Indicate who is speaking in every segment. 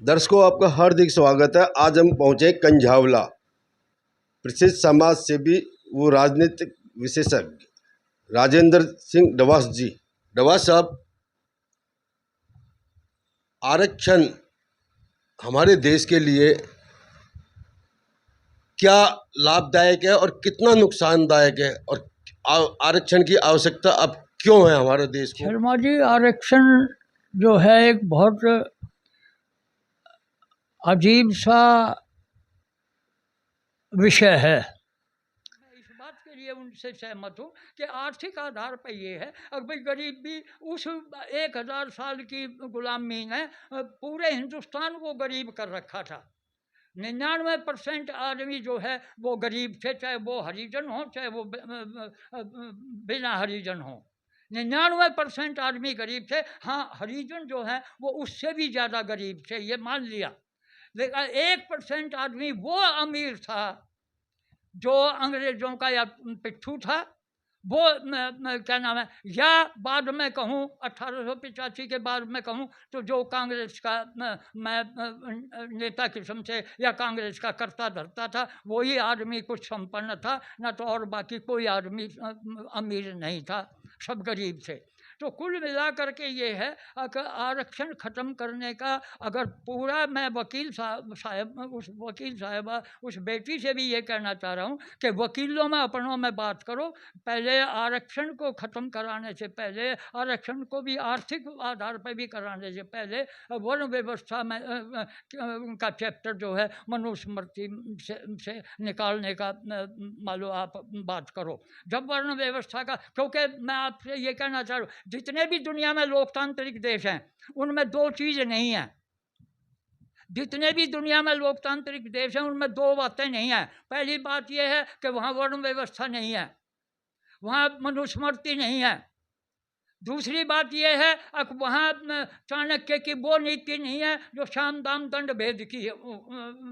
Speaker 1: दर्शकों, आपका हार्दिक स्वागत है। आज हम पहुंचे कंझावला। प्रसिद्ध समाज सेवी व राजनीतिक विशेषज्ञ राजेंद्र सिंह डवास जी। डवास साहब, आरक्षण हमारे देश के लिए क्या लाभदायक है और कितना नुकसानदायक है, और आरक्षण की आवश्यकता अब क्यों है हमारे देश को?
Speaker 2: शर्मा जी, आरक्षण जो है एक बहुत अजीब सा विषय है। मैं इस बात के लिए उनसे सहमत हूँ कि आर्थिक आधार पर ये है। अब भाई गरीब भी उस 1000 साल की गुलामी ने पूरे हिंदुस्तान को गरीब कर रखा था। 99% आदमी जो है वो गरीब थे, चाहे वो हरिजन हो चाहे वो बिना हरिजन हो। 99% आदमी गरीब थे। हाँ, हरिजन जो है वो उससे भी ज़्यादा गरीब थे, ये मान लिया। लेकिन 1% आदमी वो अमीर था जो अंग्रेज़ों का या पिट्ठू था, वो क्या नाम है, या बाद में कहूँ 1885 के बाद में कहूँ तो जो कांग्रेस का मैं नेता किस्म से या कांग्रेस का करता धरता था, वही आदमी कुछ संपन्न था, ना तो और बाकी कोई आदमी अमीर नहीं था, सब गरीब थे। तो कुल मिला करके ये है कि आरक्षण ख़त्म करने का अगर पूरा, मैं वकील साहब उस वकील साहबा उस बेटी से भी ये कहना चाह रहा हूँ कि वकीलों में अपनों में बात करो। पहले आरक्षण को ख़त्म कराने से पहले, आरक्षण को भी आर्थिक आधार पर भी कराने से पहले वर्ण व्यवस्था में का चैप्टर जो है मनुस्मृति से निकालने का मान लो आप बात करो। जब वर्ण व्यवस्था का, क्योंकि मैं आपसे ये कहना चाह रहा हूँ, जितने भी दुनिया में लोकतांत्रिक देश हैं उनमें दो चीज़ नहीं है। जितने भी दुनिया में लोकतांत्रिक देश हैं उनमें दो बातें नहीं हैं। पहली बात यह है कि वहाँ वर्ण व्यवस्था नहीं है, वहाँ मनुस्मृति नहीं है। दूसरी बात यह है कि वहाँ चाणक्य की वो नीति नहीं है जो साम दाम दंड भेद की है,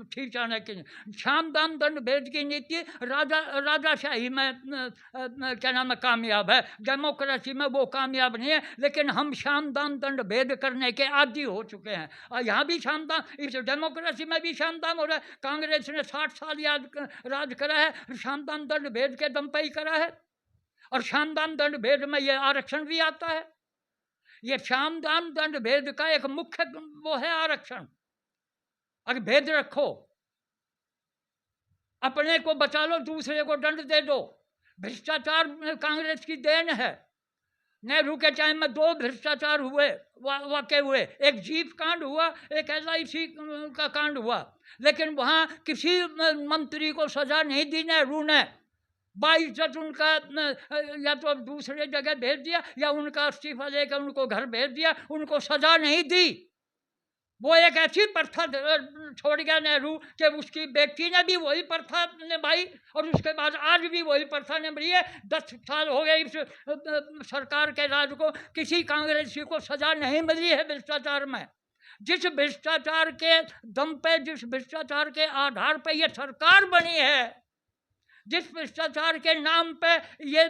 Speaker 2: थी चाणक्य ने। साम दाम दंड भेद की नीति राजाशाही में क्या नाम है कामयाब है, डेमोक्रेसी में वो कामयाब नहीं है। लेकिन हम साम दाम दंड भेद करने के आदी हो चुके हैं, और यहाँ भी साम दाम, इस डेमोक्रेसी में भी साम दाम हो रहा है। कांग्रेस ने 60 साल राज करा है, साम दाम दंड भेद के दम पर ही करा है। और सामदान दंड भेद में ये आरक्षण भी आता है। ये सामदान दंड भेद का एक मुख्य वो है आरक्षण। अगर भेद रखो, अपने को बचा लो, दूसरे को दंड दे दो। भ्रष्टाचार कांग्रेस की देन है। नेहरू के टाइम में 2 भ्रष्टाचार हुए, वाकई हुए। एक जीप कांड हुआ, एक LIC का कांड हुआ। लेकिन वहाँ किसी मंत्री को सजा नहीं दी नेहरू ने। बाइज्जत उनका या तो दूसरे जगह भेज दिया या उनका इस्तीफा लेकर उनको घर भेज दिया, उनको सजा नहीं दी। वो एक ऐसी प्रथा छोड़ गया नेहरू कि उसकी बेटी ने भी वही प्रथा निभाई, और उसके बाद आज भी वही प्रथा निभाई है। 10 साल हो गए इस सरकार के राज को, किसी कांग्रेसी को सजा नहीं मिली है भ्रष्टाचार में। जिस भ्रष्टाचार के दम पे, जिस भ्रष्टाचार के आधार पर यह सरकार बनी है, जिस भ्रष्टाचार के नाम पे ये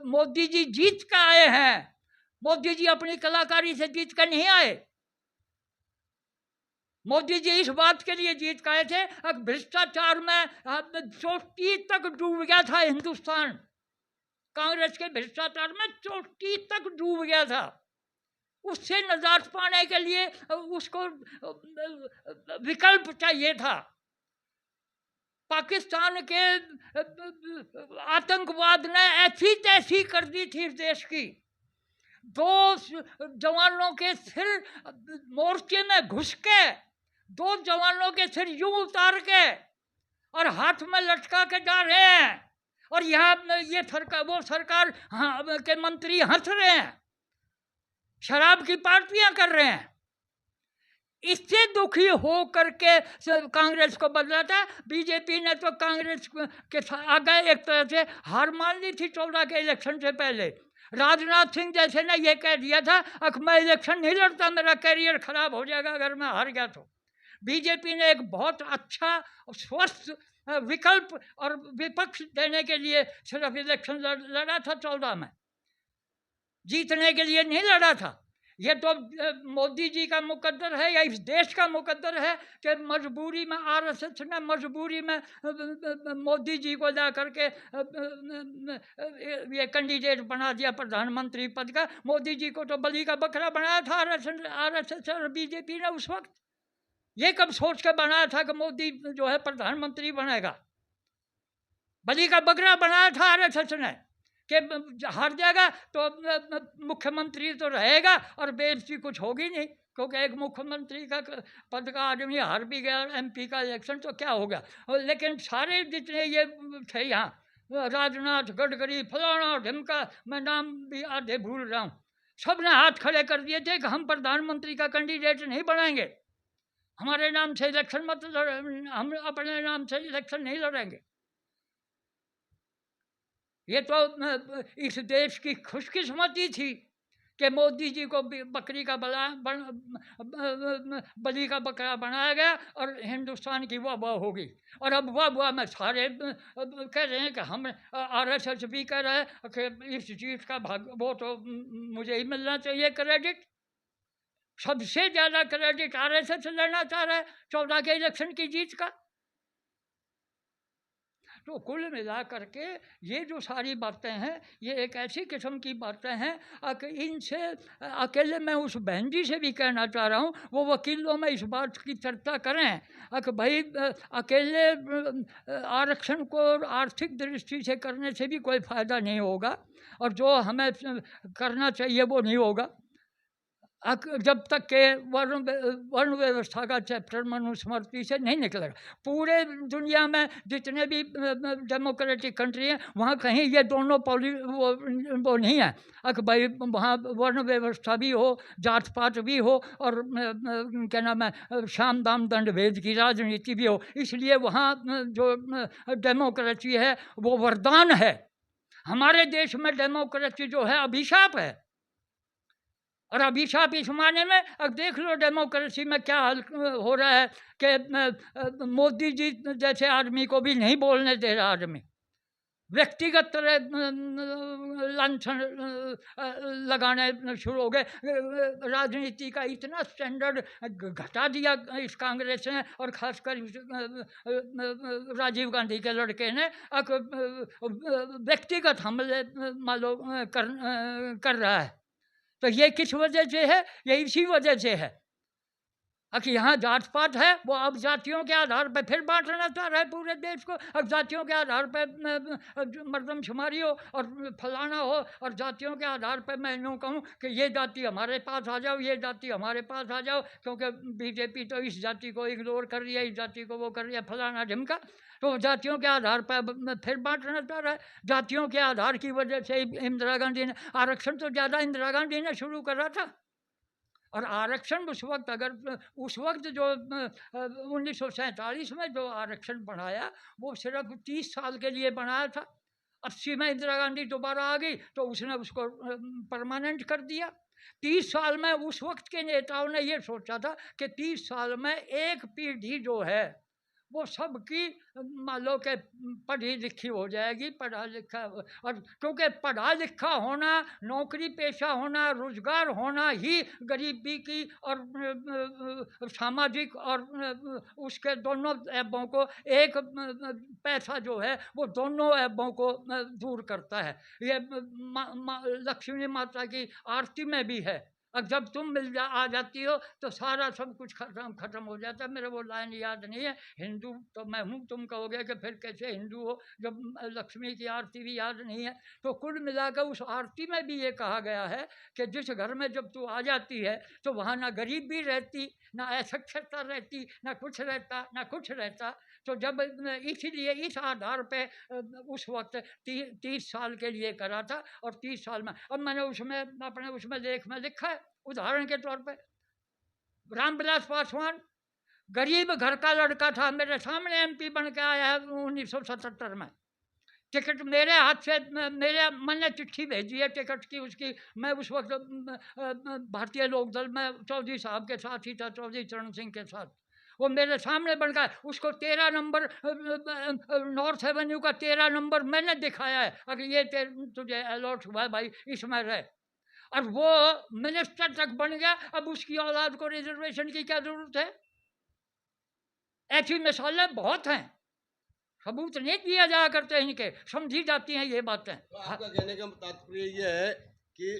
Speaker 2: मोदी जी जीत कर आए हैं, मोदी जी अपनी कलाकारी से जीत कर नहीं आए। मोदी जी इस बात के लिए जीत कर आए थे, अब भ्रष्टाचार में चोटी तक डूब गया था हिंदुस्तान। कांग्रेस के भ्रष्टाचार में चोटी तक डूब गया था। उससे निजात पाने के लिए उसको विकल्प चाहिए था। पाकिस्तान के आतंकवाद ने ऐसी तैसी कर दी थी देश की। 2 जवानों के सिर मोर्चे में घुस के, 2 जवानों के सिर यूं उतार के और हाथ में लटका के जा रहे हैं, और यहाँ ये सरकार, वो सरकार के मंत्री हंस रहे हैं, शराब की पार्टियां कर रहे हैं। इससे दुखी हो करके कांग्रेस को बदला था। बीजेपी ने तो कांग्रेस के आगे एक तरह से हार मान ली थी 14 के इलेक्शन से पहले। राजनाथ सिंह जैसे ने यह कह दिया था कि मैं इलेक्शन नहीं लड़ता, मेरा कैरियर खराब हो जाएगा अगर मैं हार गया तो। बीजेपी ने एक बहुत अच्छा स्वस्थ विकल्प और विपक्ष देने के लिए सिर्फ इलेक्शन लड़ा था 14 में, जीतने के लिए नहीं लड़ा था। ये तो मोदी जी का मुकद्दर है या इस देश का मुकद्दर है कि मजबूरी में आरएसएस ने मजबूरी में मोदी जी को जा करके ये कैंडिडेट बना दिया प्रधानमंत्री पद का। मोदी जी को तो बलि का बकरा बनाया था आरएसएस और बीजेपी ने उस वक्त। ये कब सोच के बनाया था कि मोदी जो है प्रधानमंत्री बनेगा? बलि का बकरा बनाया था आरएसएस ने कि हार जाएगा तो मुख्यमंत्री तो रहेगा और बेइज्जती कुछ होगी नहीं, क्योंकि एक मुख्यमंत्री का पद का आदमी हार भी गया एमपी का इलेक्शन तो क्या होगा। लेकिन सारे जितने ये थे यहाँ, राजनाथ, गडकरी, फलाना ढिमका, मैं नाम भी आधे भूल रहा हूँ, सब ने हाथ खड़े कर दिए थे कि हम प्रधानमंत्री का कैंडिडेट नहीं बनाएंगे, हमारे नाम से इलेक्शन मत हम अपने नाम से इलेक्शन नहीं लड़ेंगे। ये तो इस देश की खुशकिस्मती थी कि मोदी जी को बकरी का बलि का बकरा बनाया गया और हिंदुस्तान की वाह वाह होगी। और अब वाह वाह में सारे कह रहे हैं कि हम आरएसएस भी कह रहे हैं कि इस जीत का भाग वो तो मुझे ही मिलना चाहिए क्रेडिट। सबसे ज़्यादा क्रेडिट आरएसएस लेना चाह रहा है 14 के इलेक्शन की जीत का। तो कुल मिला करके ये जो सारी बातें हैं ये एक ऐसी किस्म की बातें हैं कि इनसे अकेले मैं उस बहन जी से भी कहना चाह रहा हूँ, वो वकीलों में इस बात की चर्चा करें कि भाई अकेले आरक्षण को आर्थिक दृष्टि से करने से भी कोई फ़ायदा नहीं होगा और जो हमें करना चाहिए वो नहीं होगा जब तक के वर्ण व्यवस्था का चैप्टर मनुस्मृति से नहीं निकलेगा। पूरे दुनिया में जितने भी डेमोक्रेटिक कंट्री हैं वहाँ कहीं ये दोनों वो नहीं है कि भाई वहाँ वर्ण व्यवस्था भी हो, जात पात भी हो और क्या नाम है साम दाम दंड भेद की राजनीति भी हो। इसलिए वहाँ जो डेमोक्रेसी है वो वरदान है। हमारे देश में डेमोक्रेसी जो है अभिशाप है। और अभिशाप इस माने में अब देख लो डेमोक्रेसी में क्या हाल हो रहा है कि मोदी जी जैसे आदमी को भी नहीं बोलने दे रहा आदमी, व्यक्तिगत तरह लांछन लगाने शुरू हो गए। राजनीति का इतना स्टैंडर्ड घटा दिया इस कांग्रेस ने और खासकर राजीव गांधी के लड़के ने व्यक्तिगत हमले मान लो कर रहा है। तो ये किस वजह से है? ये इसी वजह से है कि यहाँ जात पात है वो अब जातियों के आधार पर फिर बांटना चाह रहा है पूरे देश को। अब जातियों के आधार पर मर्दमशुमारी हो और फलाना हो और जातियों के आधार पर मैं यूँ कहूँ कि ये जाति हमारे पास आ जाओ, ये जाति हमारे पास आ जाओ, क्योंकि बीजेपी तो इस जाति को इग्नोर कर रही है, इस जाति को वो कर रही है, फलाना ढिमका। तो जातियों के आधार पर फिर बांटना चाह रहा है। जातियों के आधार की वजह से इंदिरा गांधी ने आरक्षण तो ज़्यादा इंदिरा गांधी ने शुरू करा था। और आरक्षण उस वक्त उस वक्त जो 1947 में जो आरक्षण बढ़ाया वो सिर्फ 30 साल के लिए बनाया था। 80 में इंदिरा गांधी दोबारा आ गई तो उसने उसको परमानेंट कर दिया। 30 साल में उस वक्त के नेताओं ने ये सोचा था कि 30 साल में एक पीढ़ी जो है वो सबकी मान लो कि पढ़ी लिखी हो जाएगी, पढ़ा लिखा। और क्योंकि पढ़ा लिखा होना, नौकरी पेशा होना, रोजगार होना ही गरीबी की और सामाजिक और उसके दोनों ऐबों को एक पैसा जो है वो दोनों ऐबों को दूर करता है। ये लक्ष्मी माता की आरती में भी है। अब जब तुम आ जाती हो तो सारा सब कुछ खत्म हो जाता है। मेरे वो लाइन याद नहीं है। हिंदू तो मैं हूँ, तुम कहोगे कि फिर कैसे हिंदू हो जब लक्ष्मी की आरती भी याद नहीं है। तो कुल मिलाकर उस आरती में भी ये कहा गया है कि जिस घर में जब तू आ जाती है तो वहाँ ना गरीबी रहती, ना अशिक्षितता रहती, ना कुछ रहता। तो जब इसलिए इस आधार पे उस वक्त 30 साल के लिए करा था। और 30 साल में अब मैंने उसमें लेख में लिखा है उदाहरण के तौर पे, रामविलास पासवान गरीब घर का लड़का था, मेरे सामने एमपी बन के आया है 1977 में। टिकट मेरे हाथ से मैंने चिट्ठी भेजी है टिकट की उसकी। मैं उस वक्त भारतीय लोकदल में चौधरी साहब के साथ ही था, चौधरी चरण सिंह के साथ। वो मेरे सामने बन गया। उसको 13 नंबर नॉर्थ एवेन्यू का 13 नंबर मैंने दिखाया है, अगर ये तुझे अलॉट हुआ है भाई इसमें रहे। और वो मिनिस्टर तक बन गया, अब उसकी औलाद को रिजर्वेशन की क्या जरूरत है? ऐसी मिसालें बहुत हैं, सबूत नहीं दिया जाया करते इनके, समझी जाती हैं ये बातें।
Speaker 1: तो आपका कहने का तात्पर्य ये है कि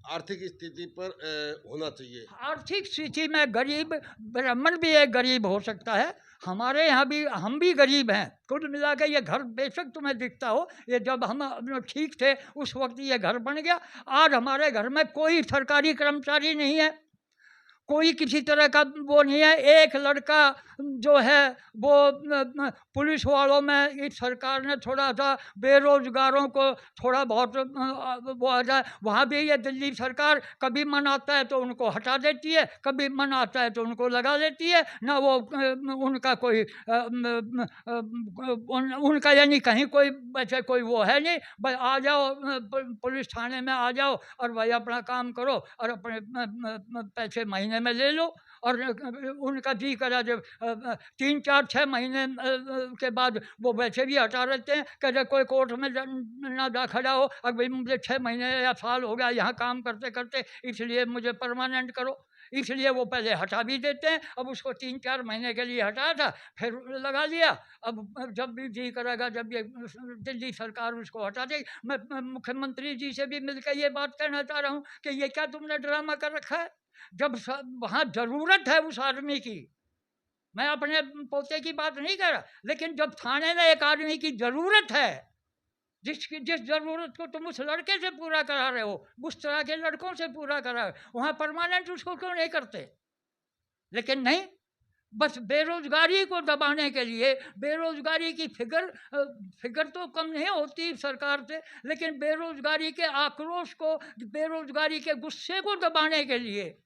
Speaker 1: आर्थिक स्थिति पर होना चाहिए।
Speaker 2: आर्थिक स्थिति में गरीब, ब्राह्मण भी एक गरीब हो सकता है, हमारे यहाँ भी हम भी गरीब हैं। कुल मिला के ये घर बेशक तुम्हें दिखता हो, ये जब हम ठीक थे उस वक्त ये घर बन गया। आज हमारे घर में कोई सरकारी कर्मचारी नहीं है, कोई किसी तरह का वो नहीं है। एक लड़का जो है वो पुलिस वालों में इस सरकार ने थोड़ा सा बेरोजगारों को थोड़ा बहुत वो आ जाए, वहाँ भी ये दिल्ली सरकार कभी मन आता है तो उनको हटा देती है, कभी मन आता है तो उनको लगा देती है। ना वो उनका कोई उनका यानी कहीं कोई वैसे कोई वो है नहीं, भाई आ जाओ पुलिस थाने में आ जाओ और भाई अपना काम करो और अपने पैसे महीने में ले लो। और उनका जी करा जब 3 4 6 महीने के बाद वो वैसे भी हटा रहते हैं कि जब कोई कोर्ट में ना जा खड़ा हो, अब भाई मुझे 6 महीने या साल हो गया यहाँ काम करते करते, इसलिए मुझे परमानेंट करो, इसलिए वो पहले हटा भी देते हैं। अब उसको 3 4 महीने के लिए हटाया था, फिर लगा लिया। अब जब भी जी करेगा, जब ये दिल्ली सरकार उसको हटा देगी। मैं मुख्यमंत्री जी से भी मिलकर ये बात कहना चाह रहा हूँ कि ये क्या तुमने ड्रामा कर रखा है? जब वहाँ जरूरत है उस आदमी की, मैं अपने पोते की बात नहीं कर रहा, लेकिन जब थाने में एक आदमी की जरूरत है, जिस जरूरत को तुम उस लड़के से पूरा करा रहे हो, उस तरह के लड़कों से पूरा करा रहे हो, वहाँ परमानेंट उसको क्यों नहीं करते? लेकिन नहीं, बस बेरोजगारी को दबाने के लिए, बेरोजगारी की फिगर तो कम नहीं होती सरकार से, लेकिन बेरोजगारी के आक्रोश को, बेरोजगारी के गुस्से को दबाने के लिए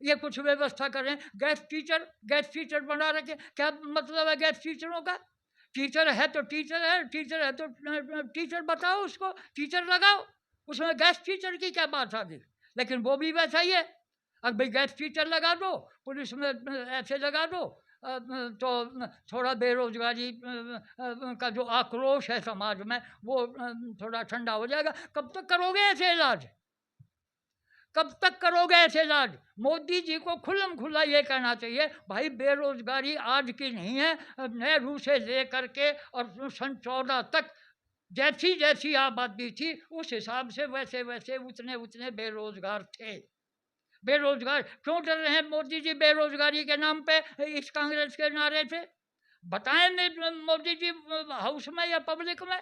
Speaker 2: ये कुछ व्यवस्था करें। गैस टीचर बना रखे, क्या मतलब है गैस टीचरों का? टीचर है तो टीचर है, टीचर है तो टीचर बताओ, उसको टीचर लगाओ, उसमें गैस टीचर की क्या बात आ गई? लेकिन वो भी वैसा ही है, अब भाई गैस टीचर लगा दो, पुलिस में ऐसे लगा दो, तो थोड़ा बेरोजगारी का जो आक्रोश है समाज में वो थोड़ा ठंडा हो जाएगा। कब तक करोगे ऐसे इलाज? कब तक करोगे ऐसे इलाज? मोदी जी को खुल्लम खुल्ला ये कहना चाहिए, भाई बेरोजगारी आज की नहीं है, नेहरू से लेकर के और सन 14 तक जैसी जैसी आबादी थी उस हिसाब से वैसे वैसे उतने उतने बेरोजगार थे। बेरोजगार क्यों डर रहे हैं मोदी जी बेरोजगारी के नाम पे इस कांग्रेस के नारे से? बताएं मोदी जी हाउस में या पब्लिक में?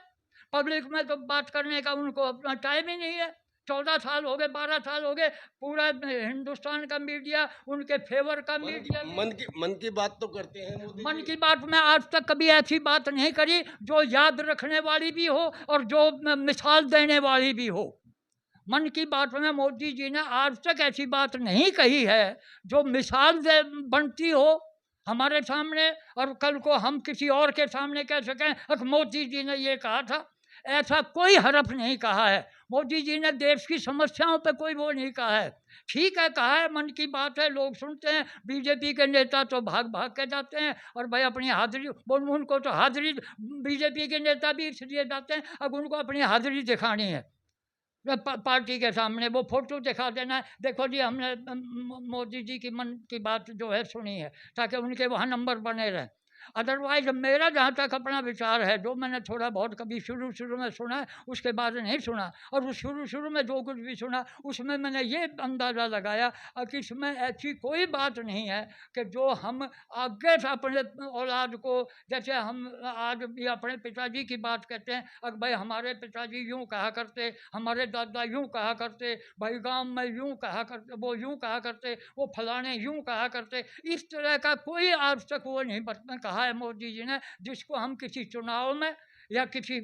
Speaker 2: पब्लिक में तो बात करने का उनको अपना टाइम ही नहीं है। 14 साल हो गए, 12 साल हो गए, पूरा हिंदुस्तान का मीडिया उनके फेवर का मीडिया।
Speaker 1: मन की बात तो करते हैं मोदी
Speaker 2: मन
Speaker 1: जी।
Speaker 2: की बात में आज तक कभी ऐसी बात नहीं करी जो याद रखने वाली भी हो और जो मिसाल देने वाली भी हो। मन की बात में मोदी जी ने आज तक ऐसी बात नहीं कही है जो मिसाल बनती हो हमारे सामने, और कल को हम किसी और के सामने कह सकें कि मोदी जी ने ये कहा था। ऐसा कोई हरफ नहीं कहा है। मोदी जी ने देश की समस्याओं पे कोई वो नहीं कहा है। ठीक है, कहा है, मन की बात है, लोग सुनते हैं। बीजेपी के नेता तो भाग भाग के जाते हैं और भाई अपनी हाजिरी, उनको तो हाजिरी, बीजेपी के नेता भी इसलिए जाते हैं अब उनको अपनी हाजिरी दिखानी है पार्टी के सामने, वो फोटो दिखा देना है, देखो जी हमने मोदी जी की मन की बात जो है सुनी है, ताकि उनके वहाँ नंबर बने रहें। अदरवाइज मेरा जहाँ तक अपना विचार है, जो मैंने थोड़ा बहुत कभी शुरू में सुना है, उसके बाद नहीं सुना, और उस शुरू में जो कुछ भी सुना उसमें मैंने ये अंदाज़ा लगाया कि इसमें ऐसी कोई बात नहीं है कि जो हम आगे से अपने औलाद को, जैसे हम आज भी अपने पिताजी की बात कहते हैं, अब भाई हमारे पिताजी यूँ कहा करते, हमारे दादा यूँ कहा करते, भाई गाँव में यूँ कहा करते, वो यूँ कहा करते, वो फलाने यूँ कहा करते, इस तरह का कोई आज तक वो नहीं कहा है मोदी जी ने जिसको हम किसी चुनाव में या किसी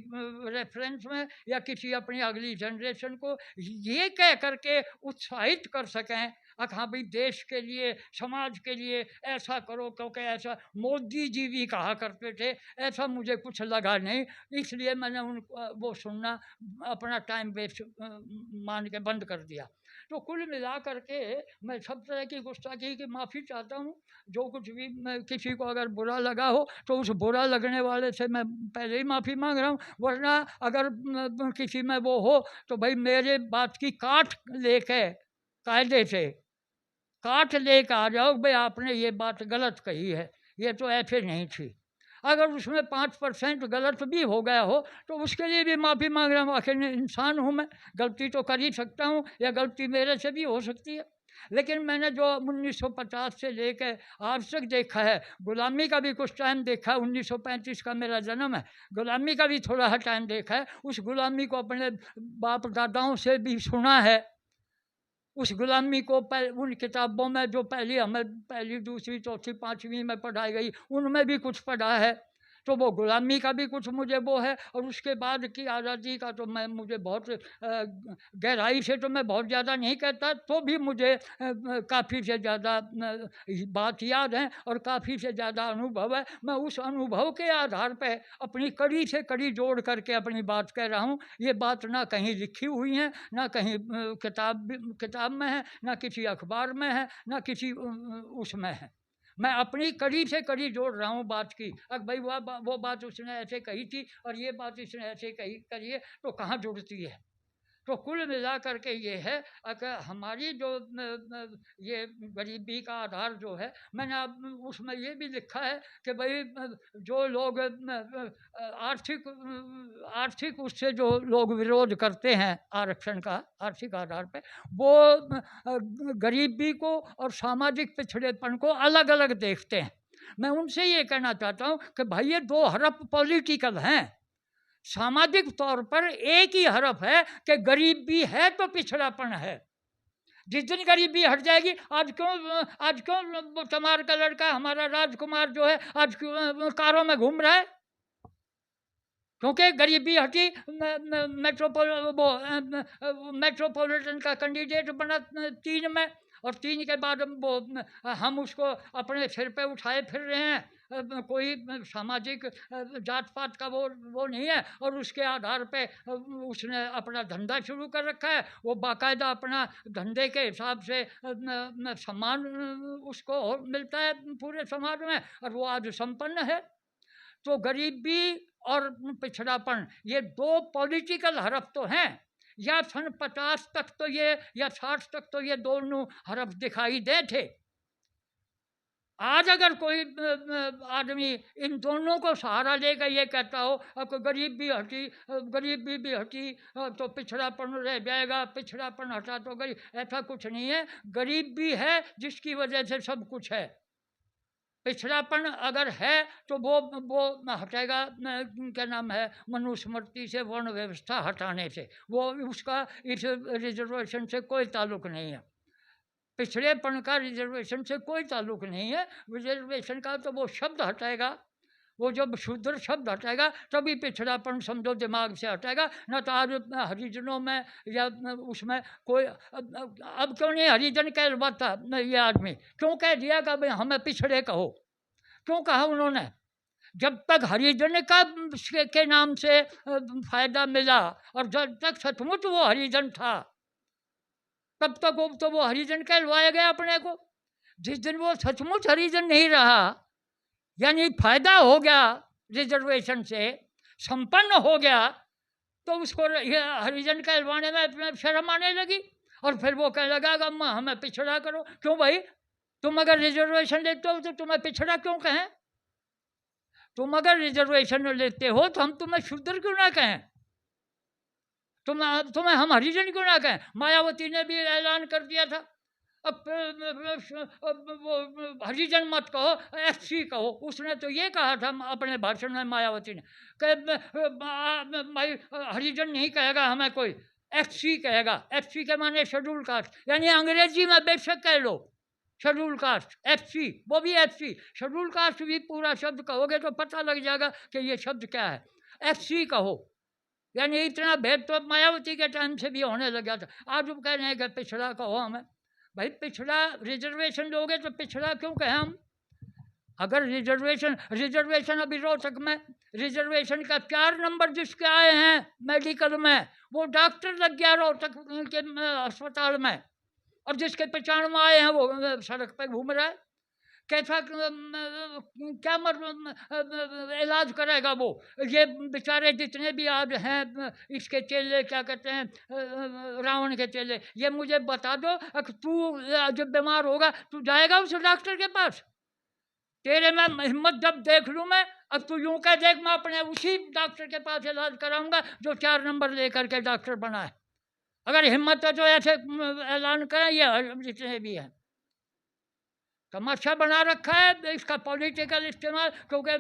Speaker 2: रेफरेंस में या किसी अपनी अगली जनरेशन को ये कह करके उत्साहित कर सकें, हाँ भाई देश के लिए, समाज के लिए ऐसा करो, क्योंकि ऐसा मोदी जी भी कहा करते थे, ऐसा मुझे कुछ लगा नहीं। इसलिए मैंने उनको वो सुनना अपना टाइम वेस्ट मान के बंद कर दिया। तो कुल मिला करके मैं सब तरह की गुस्ताखी की माफ़ी चाहता हूँ। जो कुछ भी मैं किसी को अगर बुरा लगा हो तो उस बुरा लगने वाले से मैं पहले ही माफ़ी मांग रहा हूँ। वरना अगर किसी में वो हो तो भाई मेरे बात की काट लेके कायदे से काट लेकर आ जाओ, भाई आपने ये बात गलत कही है, ये तो ऐसे नहीं थी। अगर उसमें 5% गलत भी हो गया हो तो उसके लिए भी माफ़ी मांग रहा हूँ। आखिर इंसान हूँ मैं, गलती तो कर ही सकता हूँ, या गलती मेरे से भी हो सकती है। लेकिन मैंने जो 1950 से लेकर आज तक देखा है, गुलामी का भी कुछ टाइम देखा है। 1935 का मेरा जन्म है, गुलामी का भी थोड़ा सा टाइम देखा है। उस गुलामी को अपने बाप दादाओं से भी सुना है। उस गुलामी को उन किताबों में जो हमें पहली, दूसरी, चौथी, पाँचवीं में पढ़ाई गई, उनमें भी कुछ पढ़ा है। तो वो गुलामी का भी कुछ मुझे वो है। और उसके बाद की आज़ादी का तो मुझे बहुत गहराई से तो मैं बहुत ज़्यादा नहीं कहता, तो भी मुझे काफ़ी से ज़्यादा बात याद है और काफ़ी से ज़्यादा अनुभव है। मैं उस अनुभव के आधार पे अपनी कड़ी से कड़ी जोड़ करके अपनी बात कह रहा हूँ। ये बात ना कहीं लिखी हुई है, ना कहीं किताब में है, ना किसी अखबार में है, ना किसी उसमें है। मैं अपनी कड़ी से कड़ी जोड़ रहा हूँ बात की। अब भाई वो बात उसने ऐसे कही थी और ये बात इसने ऐसे कही है, तो कहाँ जुड़ती है? तो कुल मिला करके ये है, अगर हमारी जो ये गरीबी का आधार जो है, मैंने अब उसमें ये भी लिखा है कि भाई जो लोग आर्थिक उससे जो लोग विरोध करते हैं आरक्षण का आर्थिक आधार पे, वो गरीबी को और सामाजिक पिछड़ेपन को अलग अलग देखते हैं। मैं उनसे ये कहना चाहता हूँ कि भाई ये दो हरफ पॉलिटिकल हैं। सामाजिक तौर पर एक ही हरफ है कि गरीबी है तो पिछड़ापन है। जिस दिन गरीबी हट जाएगी, आज क्यों चमार का लड़का हमारा राजकुमार जो है आज क्यों कारों में घूम रहा है? क्योंकि गरीबी हटी। मेट्रोपॉलिटन का कैंडिडेट बना 3 में, और 3 के बाद हम उसको अपने सिर पे उठाए फिर रहे हैं। कोई सामाजिक जात पात का वो नहीं है, और उसके आधार पे उसने अपना धंधा शुरू कर रखा है। वो बाकायदा अपना धंधे के हिसाब से सम्मान उसको मिलता है पूरे समाज में, और वो आज संपन्न है। तो गरीबी और पिछड़ापन ये दो पॉलिटिकल हरफ तो हैं। या सन 50 तक तो ये, या 60 तक तो ये दोनों हरफ दिखाई दे थे। आज अगर कोई आदमी इन दोनों को सहारा लेकर ये कहता हो अब गरीबी भी हटी तो पिछड़ापन रह जाएगा, पिछड़ापन हटा तो गरीब, ऐसा कुछ नहीं है। गरीबी है जिसकी वजह से सब कुछ है। पिछड़ापन अगर है तो वो हटेगा, क्या नाम है, मनुस्मृति से, वर्ण व्यवस्था हटाने से। वो उसका इस रिजर्वेशन से कोई ताल्लुक नहीं है। पिछड़ेपन का रिजर्वेशन से कोई ताल्लुक नहीं है। रिजर्वेशन का तो वो शब्द हटाएगा, वो जब शूद्र शब्द हटाएगा तभी पिछड़ापन समझो दिमाग से हटाएगा। न तो आज हरिजनों में या उसमें कोई अब क्यों नहीं हरिजन कहलवाता ये आदमी? क्यों कह दिया कि भाई हमें पिछड़े कहो? क्यों कहा उन्होंने? जब तक हरिजन का के नाम से फायदा मिला और जब तक सचमुच वो हरिजन था, तब तक वो हरिजन कहलवाया गया अपने को। जिस दिन वो सचमुच हरिजन नहीं रहा, यानी फायदा हो गया रिजर्वेशन से, संपन्न हो गया, तो उसको हरिजन कहलवाने में अपने शर्म आने लगी। और फिर वो कहने लगा कि हमें पिछड़ा करो। क्यों भाई? तुम अगर रिजर्वेशन लेते हो तो तुम्हें पिछड़ा क्यों कहें? तुम अगर रिजर्वेशन लेते हो तो हम तुम्हें शूद्र क्यों ना कहें? तुम्हें हम हरिजन क्यों ना कहें? मायावती ने भी ऐलान कर दिया था, अब वो हरिजन मत कहो, एससी कहो। उसने तो ये कहा था अपने भाषण में, मायावती ने, कि हरिजन नहीं कहेगा हमें कोई, एससी कहेगा। एससी के माने शेड्यूल कास्ट, यानी अंग्रेजी में बेशक कह लो शेड्यूल कास्ट, एससी, वो भी एससी। शेड्यूल कास्ट भी पूरा शब्द कहोगे तो पता लग जाएगा कि ये शब्द क्या है। एससी कहो, यानी इतना भेद तो मायावती के टाइम से भी होने लगा था। आज वो कह रहे हैं कि पिछड़ा कहो हमें। भाई पिछड़ा रिजर्वेशन लोगे तो पिछड़ा क्यों कहें हम? अगर रिजर्वेशन अभी रोहतक में रिजर्वेशन का 4 नंबर जिसके आए हैं मेडिकल में, वो डॉक्टर लग गया रोहतक के अस्पताल में। और जिसके 95 आए हैं वो सड़क पे घूम रहा है। कैसा क्या इलाज करेगा वो? ये बेचारे जितने भी आज हैं इसके चेले, क्या कहते हैं, रावण के चेले, ये मुझे बता दो, अगर तू जब बीमार होगा तू जाएगा उस डॉक्टर के पास? तेरे में हिम्मत जब देख लूँ मैं, अब तू यूं कह देख मैं अपने उसी डॉक्टर के पास इलाज कराऊंगा जो 4 नंबर लेकर के डॉक्टर बना है। अगर हिम्मत है तो ऐसे ऐलान करें ये जितने भी हैं। तमाशा बना रखा है इसका पॉलिटिकल इस्तेमाल, क्योंकि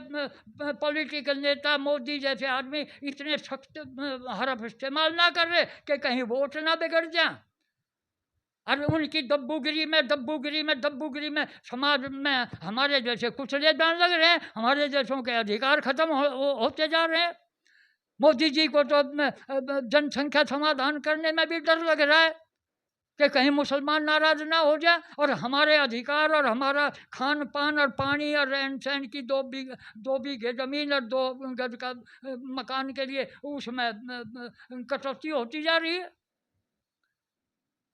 Speaker 2: पॉलिटिकल नेता मोदी जैसे आदमी इतने सख्त हरफ इस्तेमाल ना कर रहे कि कहीं वोट ना बिगड़ जाए। और उनकी दब्बूगिरी में समाज में हमारे जैसे कुचले जाने लग रहे हैं, हमारे जैसों के अधिकार खत्म होते जा रहे हैं। मोदी जी को तो जनसंख्या समाधान करने में भी डर लग रहा है कि कहीं मुसलमान नाराज ना हो जाए और हमारे अधिकार और हमारा खान पान और पानी और रहन सहन की 2 बीघे जमीन और 2 गज का मकान के लिए उसमें कटौती होती जा रही है।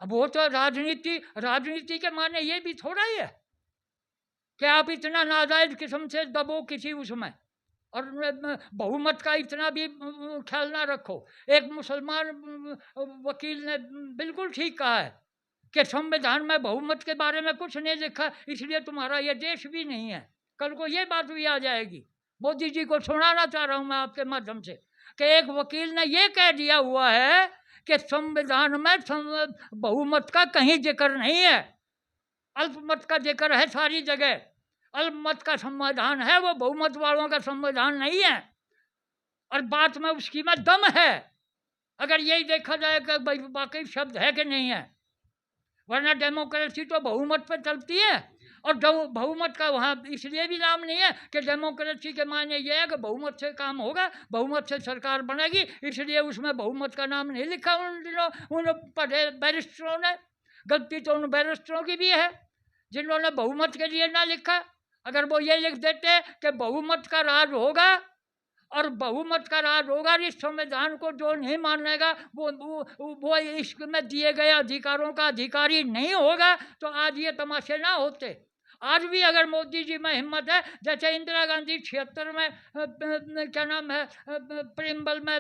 Speaker 2: अब वो तो राजनीति के माने ये भी थोड़ा ही है कि आप इतना नाजायज किस्म से दबो किसी उसमें, और बहुमत का इतना भी ख्याल ना रखो। एक मुसलमान वकील ने बिल्कुल ठीक कहा है कि संविधान में बहुमत के बारे में कुछ नहीं लिखा, इसलिए तुम्हारा ये देश भी नहीं है। कल को ये बात भी आ जाएगी। मोदी जी को सुनाना चाह रहा हूँ मैं आपके माध्यम से कि एक वकील ने ये कह दिया हुआ है कि संविधान में बहुमत का कहीं जिक्र नहीं है, अल्पमत का जिक्र है सारी जगह। अल्पमत का संविधान है, वो बहुमत वालों का संविधान नहीं है। और बात में उसकी में दम है, अगर यही देखा जाए कि भाई वाकई शब्द है कि नहीं है। वरना डेमोक्रेसी तो बहुमत पर चलती है, और बहुमत का वहाँ इसलिए भी नाम नहीं है कि डेमोक्रेसी के मायने ये है कि बहुमत से काम होगा, बहुमत से सरकार बनेगी, इसलिए उसमें बहुमत का नाम नहीं लिखा उन पढ़े बैरिस्टरों ने। गलती तो उन बैरिस्टरों की भी है जिन्होंने बहुमत के लिए ना लिखा। अगर वो ये लिख देते कि बहुमत का राज होगा, और बहुमत का राज होगा, इस संविधान को जो नहीं मानेगा वो इसमें दिए गए अधिकारों का अधिकारी नहीं होगा, तो आज ये तमाशे ना होते। आज भी अगर मोदी जी में हिम्मत है, जैसे इंदिरा गांधी 76 में क्या नाम है प्रियम्बल में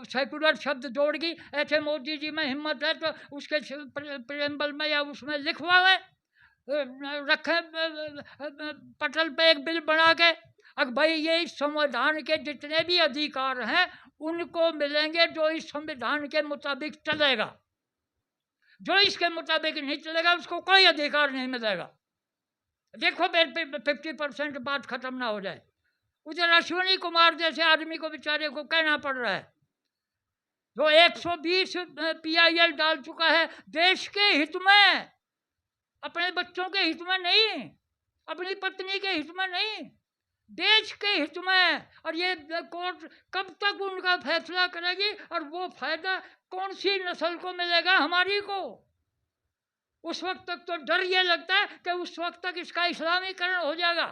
Speaker 2: सेकुलर शब्द जोड़ गई, ऐसे मोदी जी में हिम्मत है तो उसके प्रियम्बल में या उसमें लिखवावे, रखे पटल पे एक बिल बना के, अब भाई ये इस संविधान के जितने भी अधिकार हैं उनको मिलेंगे जो इस संविधान के मुताबिक चलेगा। जो इसके मुताबिक नहीं चलेगा उसको कोई अधिकार नहीं मिलेगा। देखो 50% बात खत्म ना हो जाए। उधर अश्विनी कुमार जैसे आदमी को बेचारे को कहना पड़ रहा है, जो 120 PIL डाल चुका है देश के हित में, अपने बच्चों के हित में नहीं, अपनी पत्नी के हित में नहीं, देश के हित में। और ये कोर्ट कब तक उनका फैसला करेगी, और वो फायदा कौन सी नस्ल को मिलेगा, हमारी को। उस वक्त तक तो डर ये लगता है कि उस वक्त तक इसका इस्लामीकरण हो जाएगा।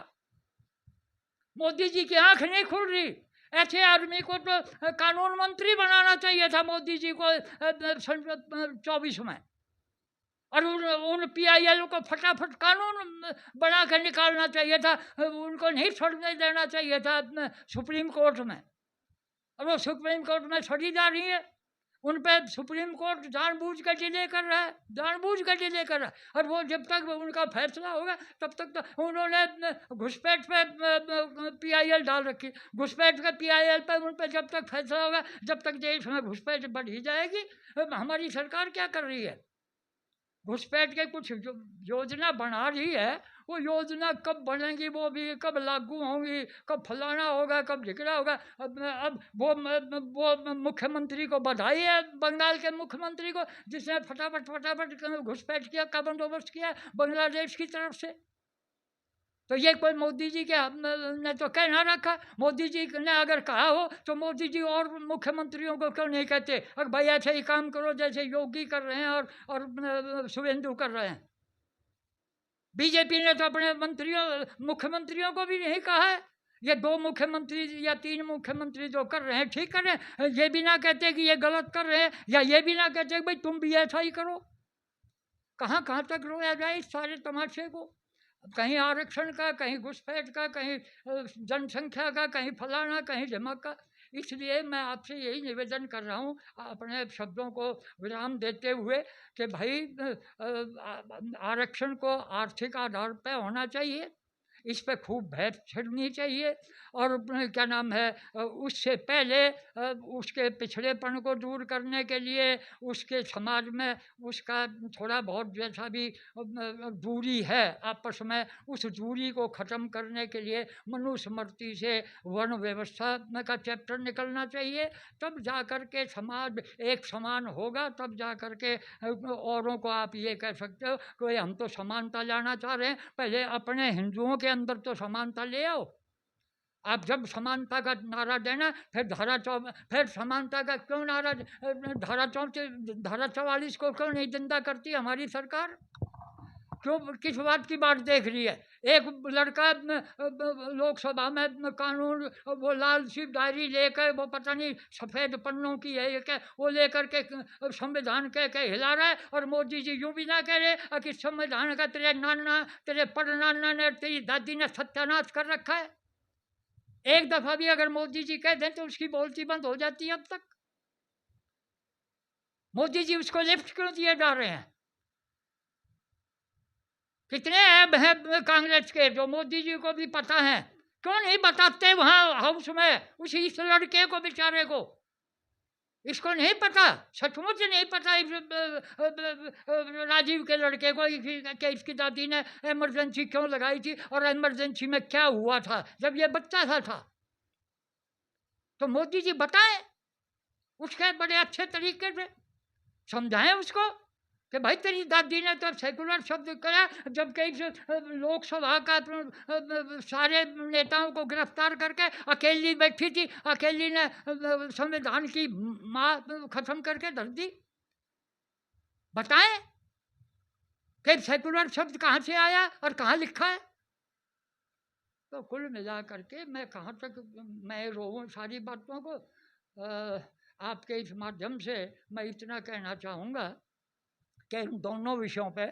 Speaker 2: मोदी जी की आंख नहीं खुल रही। ऐसे आदमी को तो कानून मंत्री बनाना चाहिए था मोदी जी को 24 में, और उन PIL को फटाफट कानून बना कर निकालना चाहिए था, उनको नहीं छोड़ने देना चाहिए था सुप्रीम कोर्ट में। और वो सुप्रीम कोर्ट में छोड़ी जा रही है, उन पर सुप्रीम कोर्ट जानबूझ कर डिले कर रहा है, जानबूझ कर डिले कर रहा है। और वो जब तक उनका फैसला होगा तब तक तो उन्होंने घुसपैठ पे PIL डाल रखी, घुसपैठ के PIL पे उन पर जब तक फैसला होगा जब तक देश में घुसपैठ बढ़ी जाएगी। हमारी सरकार क्या कर रही है, घुसपैठ के कुछ योजना बना रही है, वो योजना कब बनेंगी, वो भी कब लागू होंगी, कब फलाना होगा, कब ढिकड़ा होगा। अब वो मुख्यमंत्री को बधाई है, बंगाल के मुख्यमंत्री को, जिसने फटाफट घुसपैठ किया का बंदोबस्त किया बांग्लादेश की तरफ से। तो ये कोई मोदी जी के ने तो कह ना रखा। मोदी जी ने अगर कहा हो तो मोदी जी और मुख्यमंत्रियों को क्यों नहीं कहते, अगर भाई ऐसे ही काम करो जैसे योगी कर रहे हैं और शुभेंदु कर रहे हैं। बीजेपी ने तो अपने मुख्यमंत्रियों को भी नहीं कहा है। ये 2 मुख्यमंत्री या 3 मुख्यमंत्री जो कर रहे हैं ठीक कर रहे हैं, ये भी ना कहते कि ये गलत कर रहे हैं, या ये भी ना कहते कि भाई तुम भी ऐसा ही करो। कहाँ कहाँ तक रोया जाए इस सारे तमाशे को। कहीं आरक्षण का, कहीं घुसपैठ का, कहीं जनसंख्या का, कहीं फलाना, कहीं ढिमक का। इसलिए मैं आपसे यही निवेदन कर रहा हूँ अपने शब्दों को विराम देते हुए कि भाई आरक्षण को आर्थिक आधार पर होना चाहिए, इस पे खूब बहस छिड़नी चाहिए। और क्या नाम है, उससे पहले उसके पिछड़ेपन को दूर करने के लिए उसके समाज में उसका थोड़ा बहुत जैसा भी दूरी है आपस में, उस दूरी को ख़त्म करने के लिए मनुस्मृति से वर्ण व्यवस्था का चैप्टर निकलना चाहिए। तब जा कर के समाज एक समान होगा, तब जा कर के औरों को आप ये कह सकते हो कि हम तो समानता लाना चाह रहे हैं। पहले अपने हिंदुओं के अंदर तो समानता ले आओ। आप जब समानता का नारा देना, फिर समानता का क्यों नारा, धारा 44 को क्यों नहीं जिंदा करती हमारी सरकार? क्यों, किस बात की बात देख रही है? एक लड़का लोकसभा में कानून वो लाल सी डायरी लेकर, वो पता नहीं सफ़ेद पन्नों की है कि वो लेकर के संविधान के हिला रहा है, और मोदी जी यूँ भी ना कह रहे कि संविधान का तेरे नाना, तेरे परनाना ने, तेरी दादी ने सत्यानाश कर रखा है। एक दफा भी अगर मोदी जी कह दें तो उसकी बोलती बंद हो जाती है। अब तक मोदी जी उसको लिफ्ट क्यों दिए जा रहे हैं? कितने ऐब हैं कांग्रेस के जो मोदी जी को भी पता है, क्यों नहीं बताते वहां हाउस में उसी इस लड़के को, बेचारे को? इसको नहीं पता, सचमुच नहीं पता राजीव के लड़के को कि इसकी दादी ने इमरजेंसी क्यों लगाई थी और इमरजेंसी में क्या हुआ था जब ये बच्चा था। तो मोदी जी बताएं, उसके बड़े अच्छे तरीके से समझाएं उसको कि भाई तेरी दादी ने तो सेकुलर शब्द करा, जबकि लोकसभा का सारे नेताओं को गिरफ्तार करके अकेली बैठी थी, अकेली ने संविधान की माँ खत्म करके धर दी। बताएं कि सेकुलर शब्द कहाँ से आया और कहाँ लिखा है। तो कुल मिला करके मैं कहाँ तक मैं रोऊं सारी बातों को, आपके इस माध्यम से मैं इतना कहना चाहूँगा कि इन दोनों विषयों पे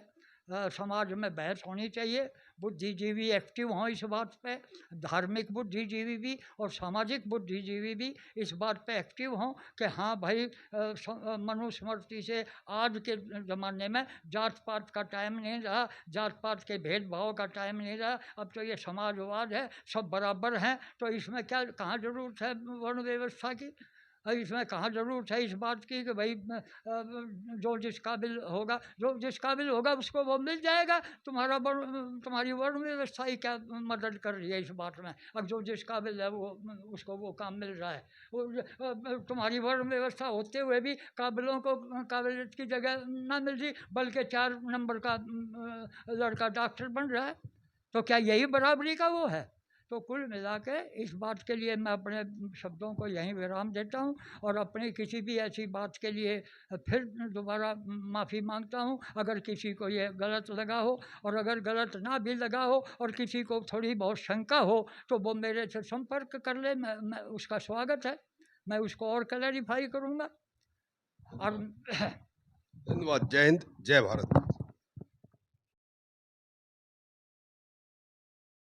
Speaker 2: समाज में बहस होनी चाहिए। बुद्धिजीवी एक्टिव हों इस बात पे, धार्मिक बुद्धिजीवी भी और सामाजिक बुद्धिजीवी भी इस बात पे एक्टिव हों कि हाँ भाई, मनुस्मृति से आज के ज़माने में जात पात का टाइम नहीं रहा, जात पात के भेदभाव का टाइम नहीं रहा। अब तो ये समाजवाद है, सब बराबर हैं, तो इसमें क्या कहाँ ज़रूरत है वर्ण व्यवस्था की? इसमें कहाँ ज़रूरत है इस बात की कि भाई जो जिस काबिल होगा उसको वो मिल जाएगा। तुम्हारी वर्ण व्यवस्था ही क्या मदद कर रही है इस बात में? अब जो जिस काबिल है वो उसको वो काम मिल रहा है। तुम्हारी वर्ण व्यवस्था होते हुए भी काबिलों को काबिलियत की जगह ना मिल रही, बल्कि 4 नंबर का लड़का डॉक्टर बन रहा है। तो क्या यही बराबरी का वो है? तो कुल मिला के इस बात के लिए मैं अपने शब्दों को यहीं विराम देता हूँ और अपनी किसी भी ऐसी बात के लिए फिर दोबारा माफ़ी मांगता हूँ अगर किसी को ये गलत लगा हो। और अगर गलत ना भी लगा हो और किसी को थोड़ी बहुत शंका हो तो वो मेरे से संपर्क कर ले, मैं उसका स्वागत है, मैं उसको और क्लैरिफाई करूँगा। और
Speaker 1: धन्यवाद। जय हिंद, जय भारत।